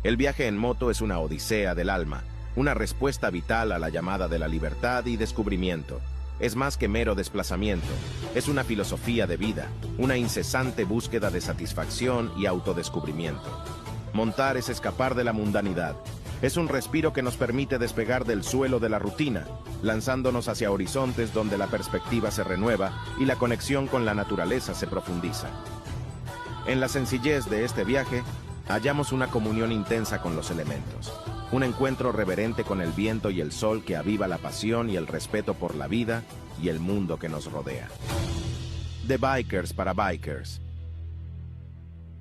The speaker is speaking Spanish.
El viaje en moto es una odisea del alma, una respuesta vital a la llamada de la libertad y descubrimiento. Es más que mero desplazamiento, es una filosofía de vida, una incesante búsqueda de satisfacción y autodescubrimiento. Montar es escapar de la mundanidad. Es un respiro que nos permite despegar del suelo de la rutina, lanzándonos hacia horizontes donde la perspectiva se renueva y la conexión con la naturaleza se profundiza. En la sencillez de este viaje, hallamos una comunión intensa con los elementos, un encuentro reverente con el viento y el sol que aviva la pasión y el respeto por la vida y el mundo que nos rodea. De Bikers para Bikers.